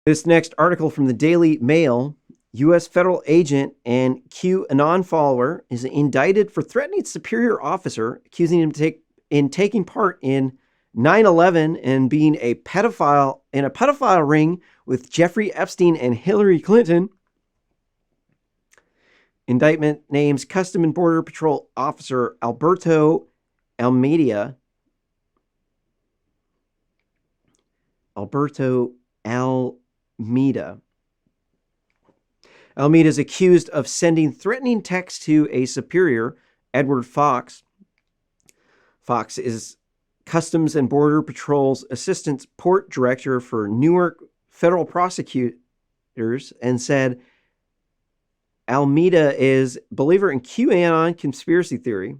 This next article from the Daily Mail: U.S. federal agent and QAnon follower is indicted for threatening superior officer, accusing him taking part in 9/11 and being a pedophile in a pedophile ring with Jeffrey Epstein and Hillary Clinton. Indictment names Custom and Border Patrol officer Alberto Almeida. Almeida is accused of sending threatening texts to a superior, Edward Fox. Fox is Customs and Border Patrol's assistant port director for Newark federal prosecutors, and said Almeida is a believer in QAnon conspiracy theory.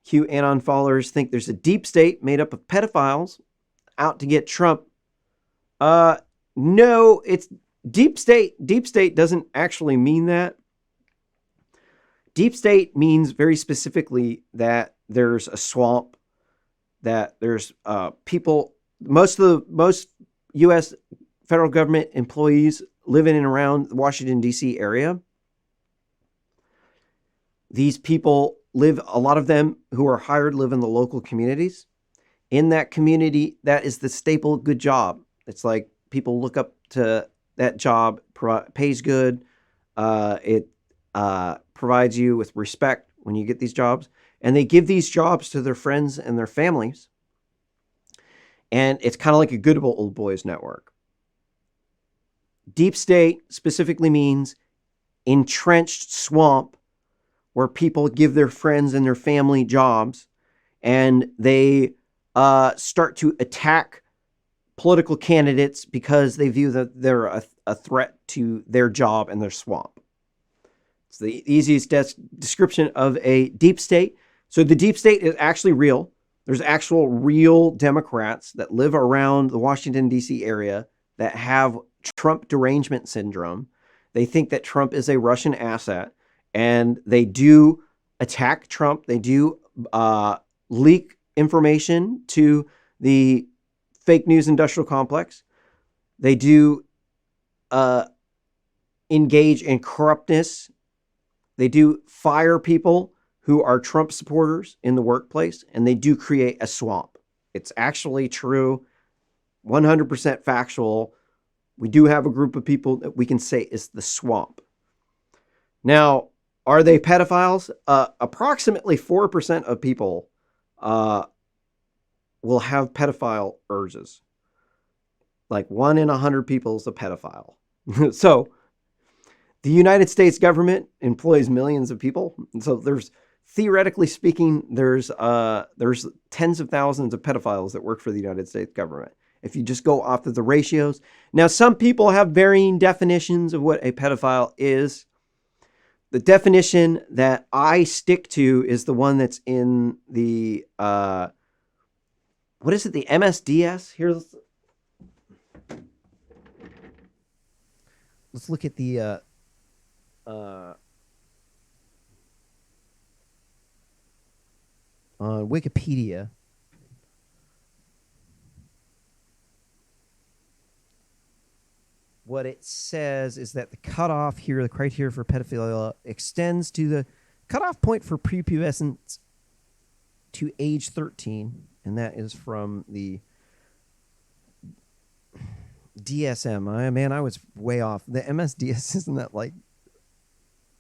QAnon followers think there's a deep state made up of pedophiles out to get Trump. No, it's deep state. Deep state doesn't actually mean that. Deep state means very specifically that there's a swamp, that there's people. Most U.S. federal government employees live in and around the Washington, D.C. area. These people live, a lot of them who are hired live in the local communities. In that community, that is the staple good job. It's like people look up to that job, pays good. It provides you with respect when you get these jobs. And they give these jobs to their friends and their families. And it's kind of like a good old boys network. Deep state specifically means entrenched swamp where people give their friends and their family jobs, and they start to attack political candidates because they view that they're a threat to their job and their swamp. It's the easiest description of a deep state. So the deep state is actually real. There's actual real Democrats that live around the Washington, D.C. area that have Trump derangement syndrome. They think that Trump is a Russian asset, and they do attack Trump. They do leak information to the fake news industrial complex. They do engage in corruptness. They do fire people who are Trump supporters in the workplace, and they do create a swamp. It's actually true, 100% factual. We do have a group of people that we can say is the swamp. Now, are they pedophiles? Approximately 4% of people will have pedophile urges. Like 1 in 100 people is a pedophile. So the United States government employs millions of people. And so there's, theoretically speaking, there's tens of thousands of pedophiles that work for the United States government. If you just go off of the ratios. Now, some people have varying definitions of what a pedophile is. The definition that I stick to is the one that's in the, what is it? The MSDS? Here, let's look at the, on Wikipedia. What it says is that the cutoff here, the criteria for pedophilia, extends to the cutoff point for prepubescence to age 13. And that is from the DSM. I was way off. The MSDS, isn't that like,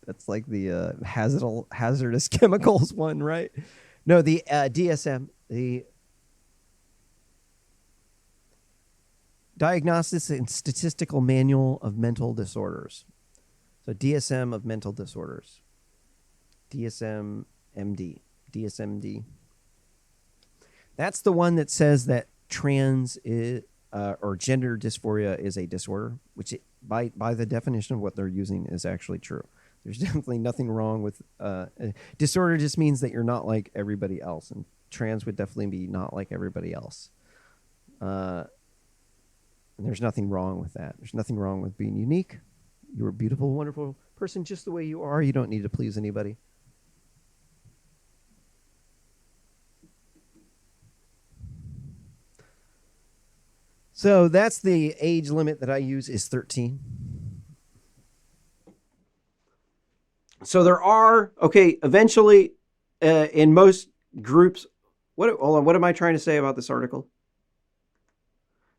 that's like the hazardous chemicals one, right? No, the DSM, the Diagnostics and Statistical Manual of Mental Disorders. So DSM of mental disorders. DSM-MD. DSMD. That's the one that says that trans is, or gender dysphoria is a disorder, which by the definition of what they're using is actually true. There's definitely nothing wrong with disorder. Just means that you're not like everybody else, and trans would definitely be not like everybody else. And there's nothing wrong with that. There's nothing wrong with being unique. You're a beautiful, wonderful person just the way you are. You don't need to please anybody. So that's the age limit that I use is 13. So there are, okay, eventually in most groups, hold on, what am I trying to say about this article?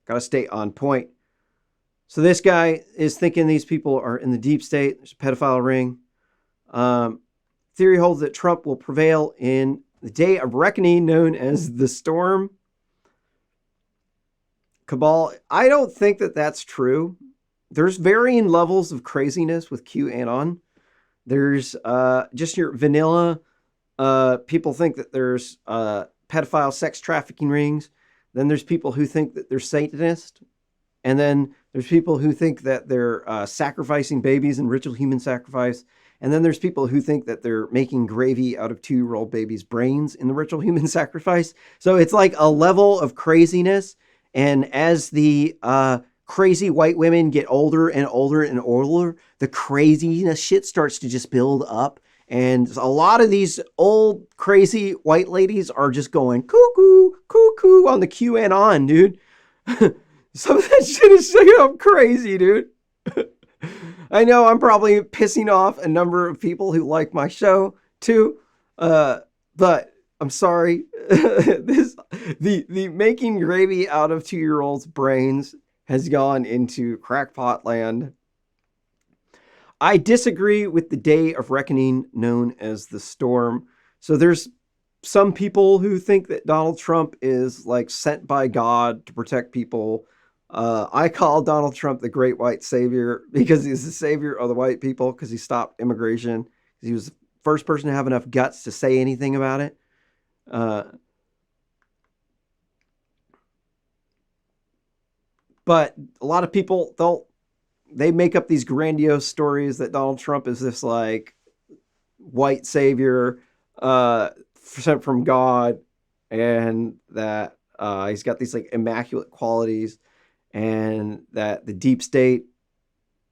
Got to stay on point. So this guy is thinking these people are in the deep state. There's a pedophile ring. Theory holds that Trump will prevail in the day of reckoning known as the storm. Cabal, I don't think that that's true. There's varying levels of craziness with QAnon. There's just your vanilla. People think that there's pedophile sex trafficking rings. Then there's people who think that they're Satanist. And then there's people who think that they're sacrificing babies in ritual human sacrifice. And then there's people who think that they're making gravy out of 2-year-old babies' brains in the ritual human sacrifice. So it's like a level of craziness. And as the crazy white women get older and older and older, the craziness shit starts to just build up. And a lot of these old crazy white ladies are just going cuckoo, cuckoo on the QAnon, dude. Some of that shit is so crazy, dude. I know I'm probably pissing off a number of people who like my show too, but I'm sorry. The making gravy out of 2-year-olds' brains has gone into crackpot land. I disagree with the day of reckoning known as the storm. So there's some people who think that Donald Trump is like sent by God to protect people. I call Donald Trump the great white savior because he's the savior of the white people because he stopped immigration. He was the first person to have enough guts to say anything about it. But a lot of people, they make up these grandiose stories that Donald Trump is this like white savior sent from God, and that he's got these like immaculate qualities, and that the deep state,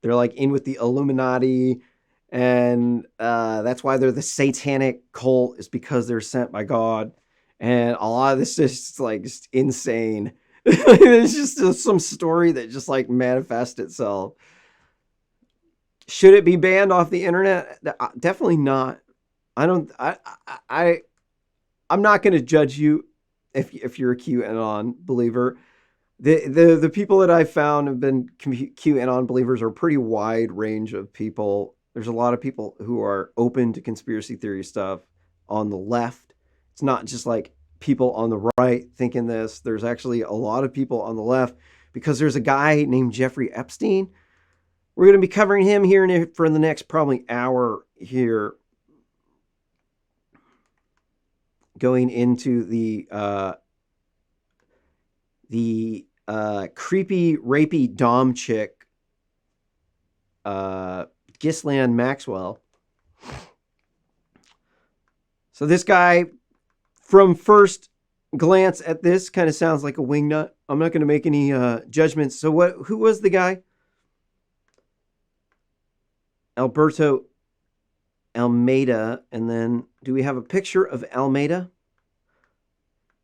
they're like in with the Illuminati, and that's why they're the satanic cult, is because they're sent by God. And a lot of this is just insane. It's just some story that just like manifests itself. Should it be banned off the internet? Definitely not. I'm not going to judge you if you're a QAnon believer. The people that I've found have been QAnon believers are a pretty wide range of people. There's a lot of people who are open to conspiracy theory stuff on the left. It's not just like people on the right thinking this. There's actually a lot of people on the left, because there's a guy named Jeffrey Epstein. We're going to be covering him here for the next probably hour here, going into the creepy, rapey dom chick, Ghislaine Maxwell. So this guy, from first glance at this, kind of sounds like a wingnut. I'm not going to make any judgments. So who was the guy? Alberto Almeida. And then do we have a picture of Almeida?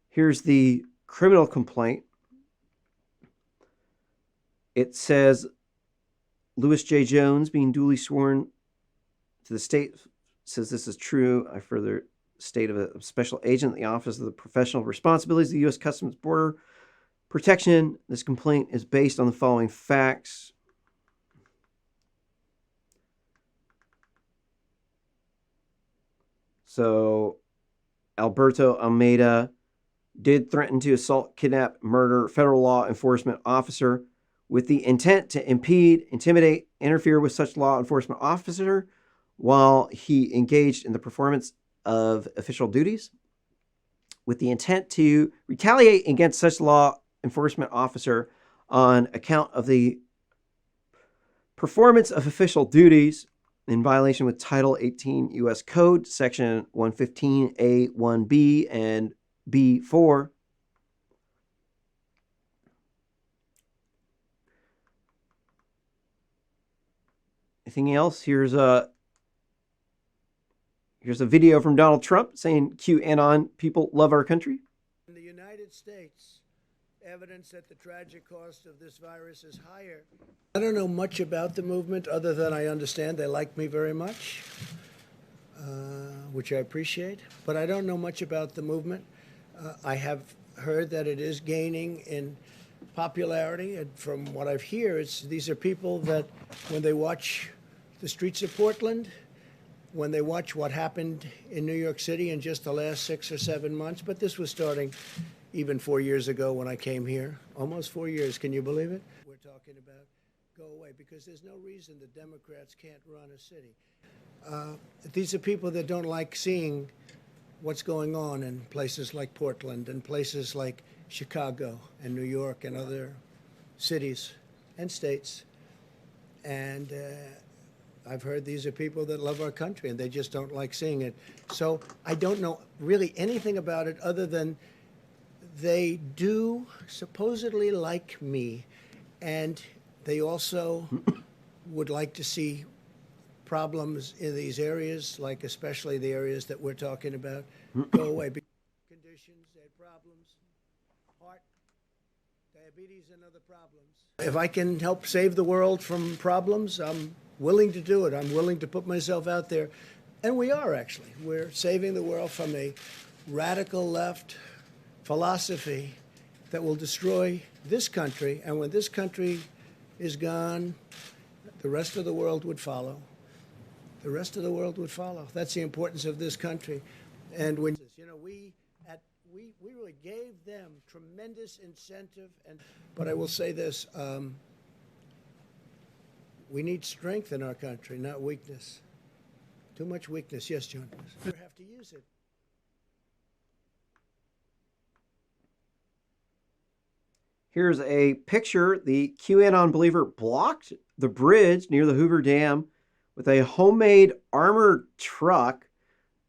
Here's the criminal complaint. It says Louis J. Jones, being duly sworn to the state, says this is true. I further state of a special agent in the Office of the Professional Responsibilities of the U.S. Customs Border Protection. This complaint is based on the following facts. So Alberto Almeida did threaten to assault, kidnap, murder federal law enforcement officer with the intent to impede, intimidate, interfere with such law enforcement officer while he engaged in the performance of official duties, with the intent to retaliate against such law enforcement officer on account of the performance of official duties in violation with Title 18 U.S. Code, Section 115A1B and B4. Anything else? Here's a video from Donald Trump saying QAnon people love our country. In the United States, evidence that the tragic cost of this virus is higher. I don't know much about the movement other than I understand they like me very much, which I appreciate. But I don't know much about the movement. I have heard that it is gaining in popularity, and from what I've heard, these are people that when they watch the streets of Portland, when they watch what happened in New York City in just the last 6 or 7 months, but this was starting even 4 years ago when I came here, almost 4 years, can you believe it? We're talking about go away, because there's no reason the Democrats can't run a city. These are people that don't like seeing what's going on in places like Portland and places like Chicago and New York and other cities and states. And I've heard these are people that love our country and they just don't like seeing it. So I don't know really anything about it other than they do supposedly like me, and they also would like to see problems in these areas, like especially the areas that we're talking about, go away. Conditions, they have problems, heart, diabetes, and other problems. If I can help save the world from problems, I'm willing to do it. I'm willing to put myself out there. And we are, actually. We're saving the world from a radical left philosophy that will destroy this country. And when this country is gone, the rest of the world would follow. The rest of the world would follow. That's the importance of this country. And when, we really gave them tremendous incentive. But I will say this, we need strength in our country, not weakness. Too much weakness. Yes, John. We have to use it. Here's a picture. The QAnon believer blocked the bridge near the Hoover Dam with a homemade armored truck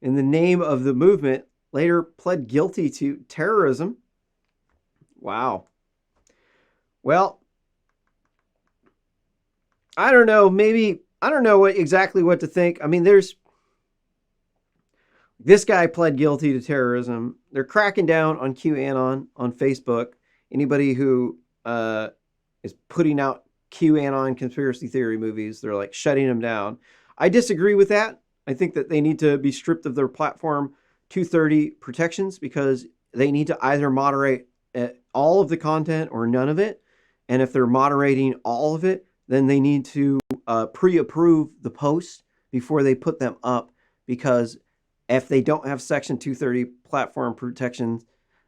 in the name of the movement, later pled guilty to terrorism. Wow. Well, I don't know. Maybe, I don't know exactly what to think. I mean, this guy pled guilty to terrorism. They're cracking down on QAnon on Facebook. Anybody who is putting out QAnon conspiracy theory movies, they're like shutting them down. I disagree with that. I think that they need to be stripped of their platform 230 protections, because they need to either moderate all of the content or none of it. And if they're moderating all of it, then they need to pre-approve the posts before they put them up, because if they don't have Section 230 platform protections,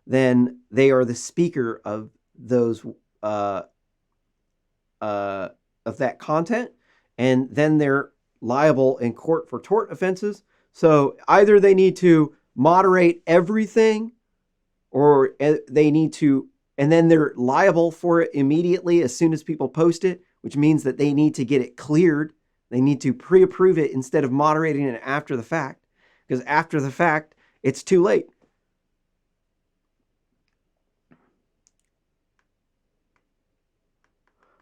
then they are the speaker of those of that content, and then they're liable in court for tort offenses. So either they need to moderate everything, or they need to, and then they're liable for it immediately as soon as people post it, which means that they need to get it cleared. They need to pre-approve it instead of moderating it after the fact, because after the fact, it's too late.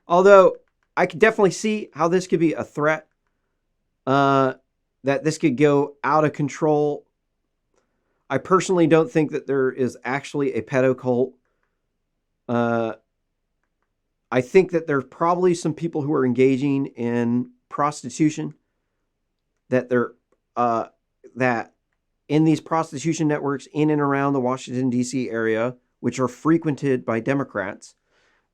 Although I could definitely see how this could be a threat, that this could go out of control. I personally don't think that there is actually a pedo cult. I think that there's probably some people who are engaging in prostitution, that they're that in these prostitution networks in and around the Washington, D.C. area, which are frequented by Democrats,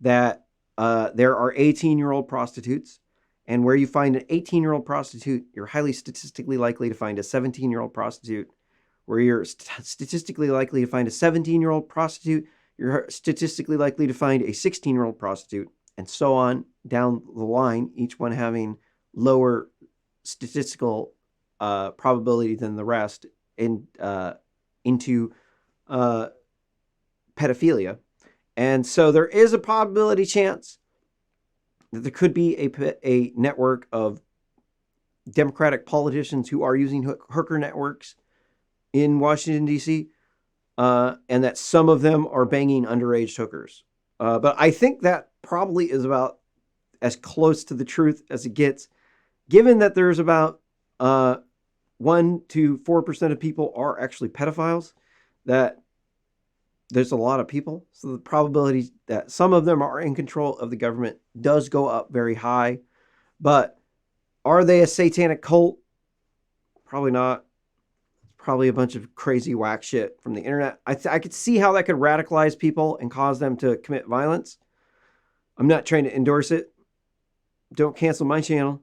that there are 18-year-old prostitutes. And where you find an 18-year-old prostitute, you're highly statistically likely to find a 17-year-old prostitute. Where you're statistically likely to find a 17-year-old prostitute, you're statistically likely to find a 16-year-old prostitute, and so on down the line, each one having lower statistical probability than the rest into pedophilia. And so there is a probability chance that there could be a network of Democratic politicians who are using hooker networks in Washington, D.C., and that some of them are banging underage hookers. But I think that probably is about as close to the truth as it gets, given that there's about 1 to 4% of people are actually pedophiles, that there's a lot of people. So the probability that some of them are in control of the government does go up very high. But are they a satanic cult? Probably not. It's probably a bunch of crazy whack shit from the internet. I could see how that could radicalize people and cause them to commit violence. I'm not trying to endorse it. Don't cancel my channel.